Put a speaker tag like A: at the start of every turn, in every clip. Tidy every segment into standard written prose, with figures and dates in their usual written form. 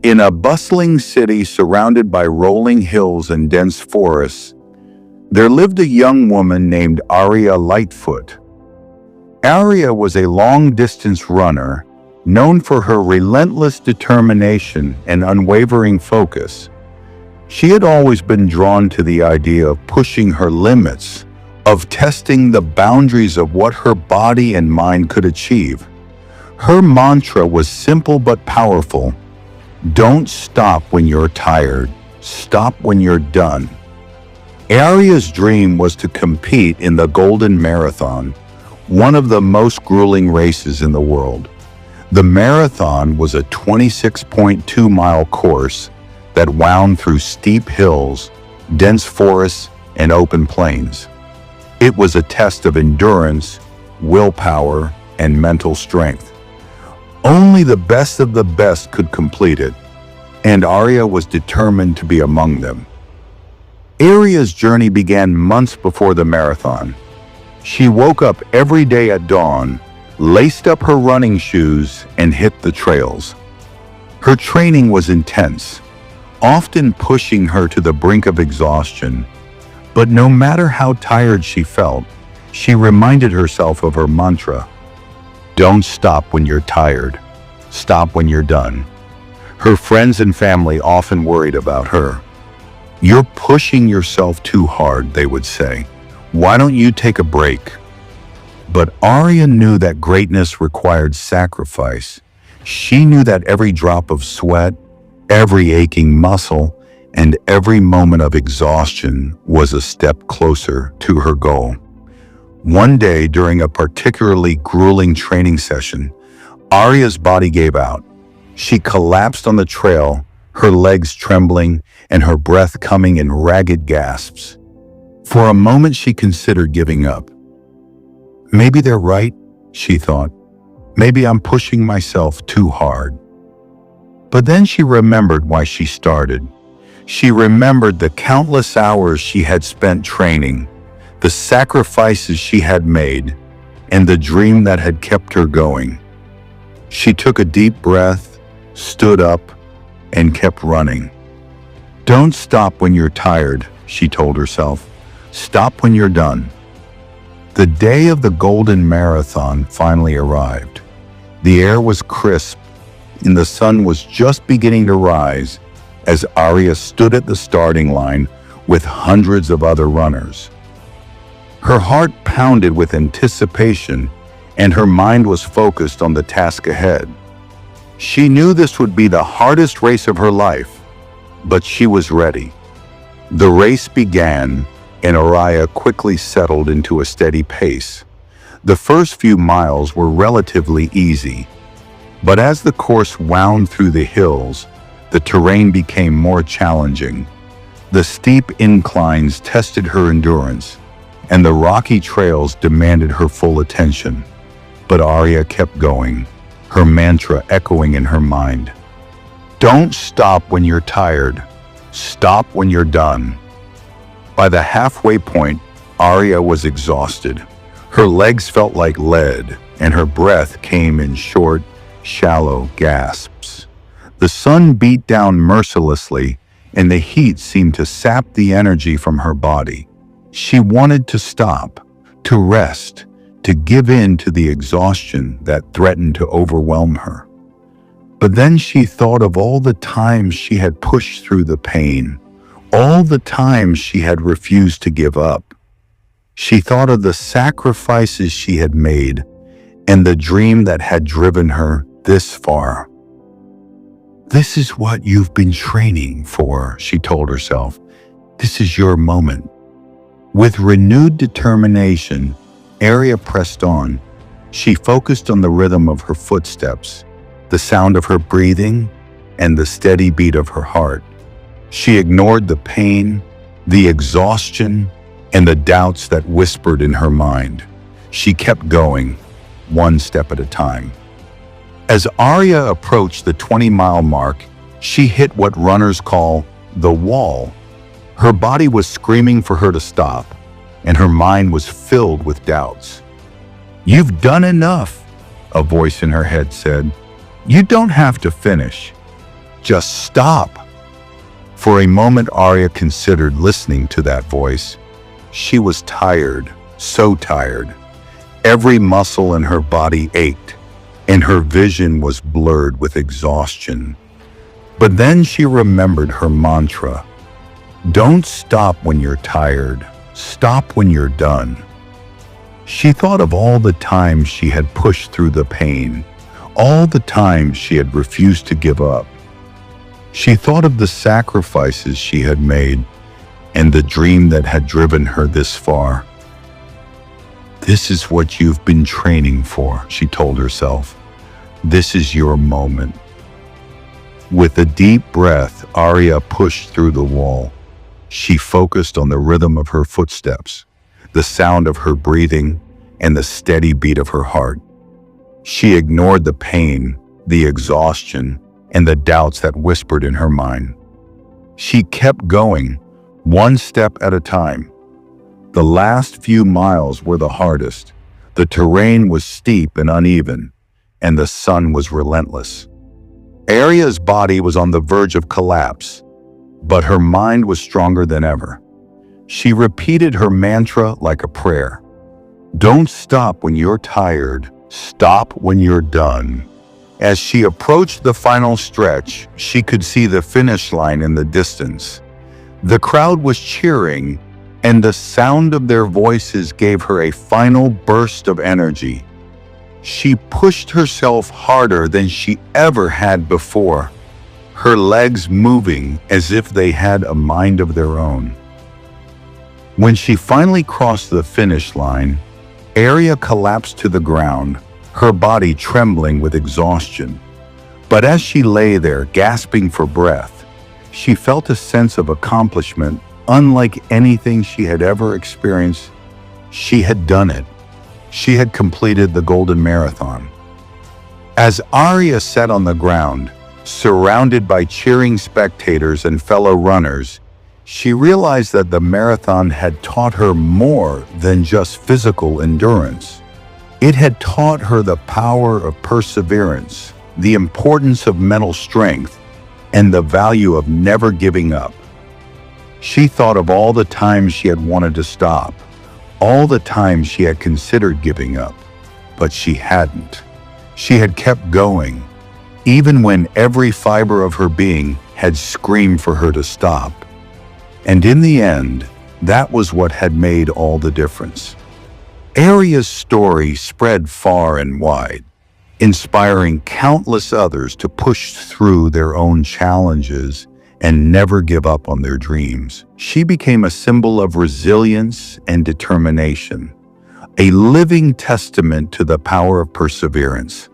A: In a bustling city surrounded by rolling hills and dense forests, there lived a young woman named Arya Lightfoot. Arya was a long-distance runner, known for her relentless determination and unwavering focus. She had always been drawn to the idea of pushing her limits, of testing the boundaries of what her body and mind could achieve. Her mantra was simple but powerful: don't stop when you're tired, stop when you're done. Arya's dream was to compete in the Golden Marathon, one of the most grueling races in the world. The marathon was a 26.2-mile course that wound through steep hills, dense forests, and open plains. It was a test of endurance, willpower, and mental strength. Only the best of the best could complete it, and Arya was determined to be among them. Arya's journey began months before the marathon. She woke up every day at dawn, laced up her running shoes, and hit the trails. Her training was intense, often pushing her to the brink of exhaustion. But no matter how tired she felt, she reminded herself of her mantra: don't stop when you're tired, stop when you're done. Her friends and family often worried about her. You're pushing yourself too hard, they would say. Why don't you take a break? But Arya knew that greatness required sacrifice. She knew that every drop of sweat, every aching muscle, and every moment of exhaustion was a step closer to her goal. One day, during a particularly grueling training session, Arya's body gave out. She collapsed on the trail, her legs trembling and her breath coming in ragged gasps. For a moment, she considered giving up. Maybe they're right, she thought. Maybe I'm pushing myself too hard. But then she remembered why she started. She remembered the countless hours she had spent training, the sacrifices she had made, and the dream that had kept her going. She took a deep breath, stood up, and kept running. Don't stop when you're tired, she told herself. Stop when you're done. The day of the Golden Marathon finally arrived. The air was crisp, and the sun was just beginning to rise as Arya stood at the starting line with hundreds of other runners. Her heart pounded with anticipation, and her mind was focused on the task ahead. She knew this would be the hardest race of her life, but she was ready. The race began, and Arya quickly settled into a steady pace. The first few miles were relatively easy, but as the course wound through the hills, the terrain became more challenging. The steep inclines tested her endurance, and the rocky trails demanded her full attention. But Arya kept going, her mantra echoing in her mind. Don't stop when you're tired. Stop when you're done. By the halfway point, Arya was exhausted. Her legs felt like lead, and her breath came in short, shallow gasps. The sun beat down mercilessly, and the heat seemed to sap the energy from her body. She wanted to stop, to rest, to give in to the exhaustion that threatened to overwhelm her. But then she thought of all the times she had pushed through the pain, all the times she had refused to give up. She thought of the sacrifices she had made and the dream that had driven her this far. This is what you've been training for, she told herself. This is your moment. With renewed determination, Arya pressed on. She focused on the rhythm of her footsteps, the sound of her breathing, and the steady beat of her heart. She ignored the pain, the exhaustion, and the doubts that whispered in her mind. She kept going, one step at a time. As Arya approached the 20-mile mark, she hit what runners call the wall. Her body was screaming for her to stop, and her mind was filled with doubts. "You've done enough," a voice in her head said. "You don't have to finish. Just stop." For a moment, Arya considered listening to that voice. She was tired, so tired. Every muscle in her body ached, and her vision was blurred with exhaustion. But then she remembered her mantra: "Don't stop when you're tired. Stop when you're done." She thought of all the times she had pushed through the pain, all the times she had refused to give up. She thought of the sacrifices she had made and the dream that had driven her this far. "This is what you've been training for," she told herself. "This is your moment." With a deep breath, Arya pushed through the wall. She focused on the rhythm of her footsteps, the sound of her breathing, and the steady beat of her heart. She ignored the pain, the exhaustion, and the doubts that whispered in her mind. She kept going, one step at a time. The last few miles were the hardest. The terrain was steep and uneven, and the sun was relentless. Arya's body was on the verge of collapse, but her mind was stronger than ever. She repeated her mantra like a prayer. "Don't stop when you're tired. Stop when you're done." As she approached the final stretch, she could see the finish line in the distance. The crowd was cheering, and the sound of their voices gave her a final burst of energy. She pushed herself harder than she ever had before, her legs moving as if they had a mind of their own. When she finally crossed the finish line, Arya collapsed to the ground, her body trembling with exhaustion. But as she lay there, gasping for breath, she felt a sense of accomplishment unlike anything she had ever experienced. She had done it. She had completed the Golden Marathon. As Arya sat on the ground, surrounded by cheering spectators and fellow runners, she realized that the marathon had taught her more than just physical endurance. It had taught her the power of perseverance, the importance of mental strength, and the value of never giving up. She thought of all the times she had wanted to stop, all the times she had considered giving up, but she hadn't. She had kept going, even when every fiber of her being had screamed for her to stop. And in the end, that was what had made all the difference. Arya's story spread far and wide, inspiring countless others to push through their own challenges and never give up on their dreams. She became a symbol of resilience and determination, a living testament to the power of perseverance.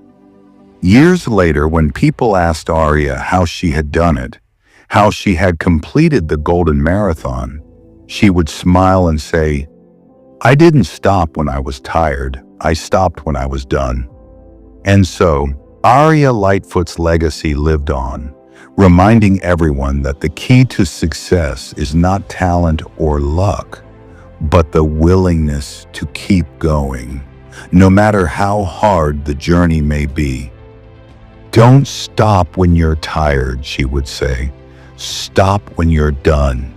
A: Years later, when people asked Arya how she had done it, how she had completed the Golden Marathon, she would smile and say, "I didn't stop when I was tired. I stopped when I was done." And so, Arya Lightfoot's legacy lived on, reminding everyone that the key to success is not talent or luck, but the willingness to keep going, no matter how hard the journey may be. "Don't stop when you're tired," she would say. "Stop when you're done."